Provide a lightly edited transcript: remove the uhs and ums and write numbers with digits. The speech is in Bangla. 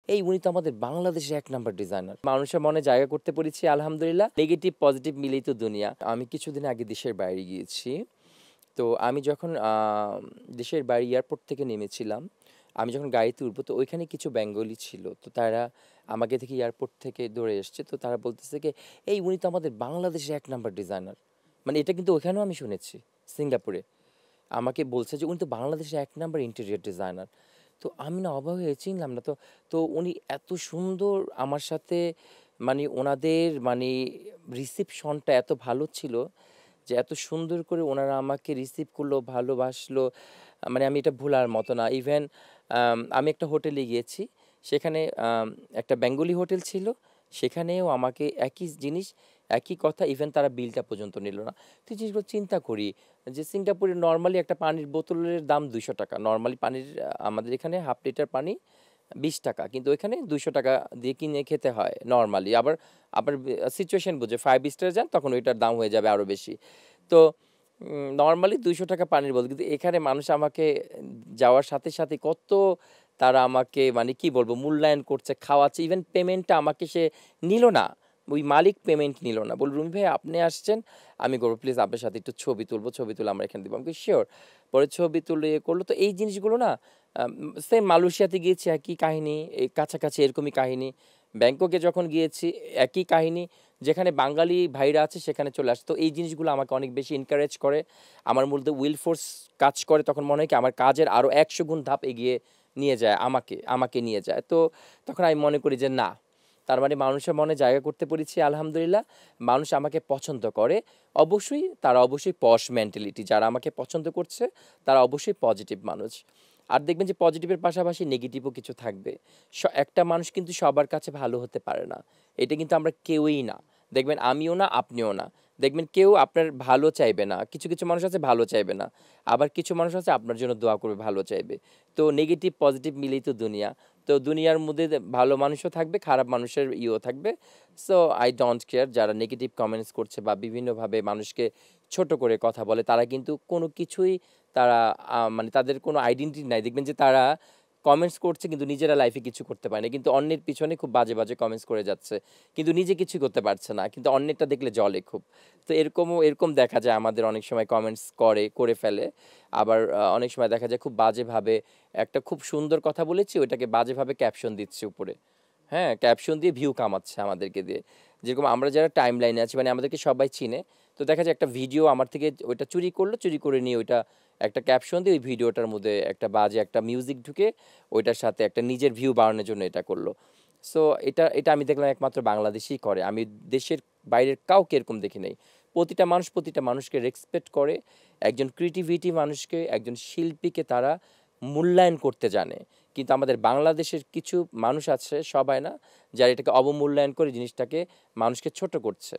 এই উনি তো আমাদের বাংলাদেশের এক নাম্বার ডিজাইনার। মানুষের মনে জায়গা করতে পেরেছি আলহামদুলিল্লাহ। নেগেটিভ পজিটিভ মিলেই তো দুনিয়া। আমি কিছুদিন আগে দেশের বাইরে গিয়েছি। তো আমি যখন দেশের বাইরে এয়ারপোর্ট থেকে নেমেছিলাম, আমি যখন গাড়িতে উঠবো তো ওইখানে কিছু বেঙ্গলি ছিল। তো তারা আমাকে দেখে এয়ারপোর্ট থেকে দৌড়ে এসছে। তো তারা বলতেছে কি, "এই উনি তো আমাদের বাংলাদেশের এক নাম্বার ডিজাইনার।" মানে এটা কিন্তু ওখানেও আমি শুনেছি, সিঙ্গাপুরে। আমাকে বলছে যে, "উনি তো বাংলাদেশের এক নাম্বার ইন্টেরিয়র ডিজাইনার।" তো আমি না অবাক হয়ে চিনলাম না। তো তো উনি এত সুন্দর আমার সাথে, মানে ওনাদের মানে রিসিপশনটা এত ভালো ছিল যে এত সুন্দর করে ওনারা আমাকে রিসিভ করলো, ভালোবাসলো। মানে আমি এটা ভোলার মতো না। ইভেন আমি একটা হোটেলে গিয়েছি। সেখানে একটা বেঙ্গলি হোটেল ছিল। সেখানেও আমাকে একই জিনিস, একই কথা, ইভেন তারা বিলটা পর্যন্ত নিল না। তো এই জিনিসগুলো চিন্তা করি যে সিঙ্গাপুরে নরমালি একটা পানির বোতলের দাম ৳২০০। নরমালি পানির আমাদের এখানে হাফ লিটার পানি ৳20, কিন্তু ওইখানে ৳200 দিয়ে কিনে খেতে হয় নরমালি। আবার আবার সিচুয়েশন বুঝে 5 স্টারে যান তখন ওইটার দাম হয়ে যাবে আরো বেশি। তো নরমালি ৳200 পানির বোতল। কিন্তু এখানে মানুষ আমাকে যাওয়ার সাথে, সাথে কত তারা আমাকে মানে কি বলবো মূল্যায়ন করছে, খাওয়াচ্ছে। ইভেন পেমেন্টটা আমাকে সে নিল না। ওই মালিক পেমেন্ট নিল না। বলল, "রুমি ভাই আপনি আসছেন, আমি করব। প্লিজ আপনার সাথে একটু ছবি তুলব। ছবি তুলে আমরা এখানে দিব।" আমি কই, "সিওর।" পরে ছবি তুলে ইয়ে করল। তো এই জিনিসগুলো না সেম মালয়েশিয়াতে গিয়েছি একই কাহিনী, এই কাছাকাছি এরকমই কাহিনী। ব্যাংককে যখন গিয়েছি একই কাহিনী। যেখানে বাঙালি ভাইরা আছে সেখানে চলে আসে। তো এই জিনিসগুলো আমাকে অনেক বেশি এনকারেজ করে। আমার মধ্যে উইল ফোর্স কাজ করে। তখন মনে হয় কি আমার কাজের আরো ১০০ গুণ ধাপ এগিয়ে নিয়ে যায় আমাকে নিয়ে যায়। তো তখন আমি মনে করি যে না, তার মানে মানুষের মনে জায়গা করতে পেরেছি আলহামদুলিল্লাহ। মানুষ আমাকে পছন্দ করে। অবশ্যই তারা অবশ্যই পশ মেন্টালিটি। যারা আমাকে পছন্দ করছে তারা অবশ্যই পজিটিভ মানুষ। আর দেখবেন যে পজিটিভের পাশাপাশি নেগেটিভও কিছু থাকবে। একটা মানুষ কিন্তু সবার কাছে ভালো হতে পারে না। এটা কিন্তু আমরা কেউই না। দেখবেন আমিও না, আপনিও না। দেখবেন কেউ আপনার ভালো চাইবে না। কিছু, কিছু মানুষ আছে ভালো চাইবে না। আবার কিছু মানুষ আছে আপনার জন্য দোয়া করবে, ভালো চাইবে। তো নেগেটিভ পজিটিভ মিলেই তো দুনিয়া। তো দুনিয়ার মধ্যে ভালো মানুষও থাকবে, খারাপ মানুষের ইয়েও থাকবে। সো আই ডোন্ট কেয়ার যারা নেগেটিভ কমেন্টস করছে বা বিভিন্নভাবে মানুষকে ছোট করে কথা বলে, তারা কিন্তু কোনো কিছুই তারা মানে তাদের কোনো আইডেন্টিটি নাই। দেখবেন যে তারা কমেন্টস করছে কিন্তু নিজেরা লাইফে কিছু করতে পারে না। কিন্তু অন্যের পিছনে খুব বাজে, বাজে কমেন্টস করে যাচ্ছে। কিন্তু নিজে কিছুই করতে পারছে না। কিন্তু অন্যেরটা দেখলে জ্বলে খুব। তো এরকম দেখা যায় আমাদের অনেক সময় কমেন্টস করে ফেলে। আবার অনেক সময় দেখা যায় খুব বাজেভাবে একটা খুব সুন্দর কথা বলেছি ওইটাকে বাজেভাবে ক্যাপশন দিচ্ছে উপরে। হ্যাঁ? ক্যাপশন দিয়ে ভিউ কামাচ্ছে আমাদেরকে দিয়ে। যেরকম আমরা যারা টাইমলাইনে আছি মানে আমাদেরকে সবাই চিনে। তো দেখা যায় একটা ভিডিও আমার থেকে ওইটা চুরি করলো, চুরি করে নিয়ে ওইটা একটা ক্যাপশন দিয়ে ওই ভিডিওটার মধ্যে একটা বাজে একটা মিউজিক ঢুকে ওইটার সাথে একটা নিজের ভিউ বাড়ানোর জন্য এটা করলো। সো এটা আমি দেখলাম একমাত্র বাংলাদেশেই করে। আমি দেশের বাইরের কাউকে এরকম দেখি নাই। প্রতিটা মানুষ প্রতিটা মানুষকে রেসপেক্ট করে। একজন ক্রিয়েটিভিটি মানুষকে, একজন শিল্পীকে তারা মূল্যায়ন করতে জানে। কিন্তু আমাদের বাংলাদেশের কিছু মানুষ আছে, সবাই না, যারা এটাকে অবমূল্যায়ন করে জিনিসটাকে মানুষকে ছোট করছে।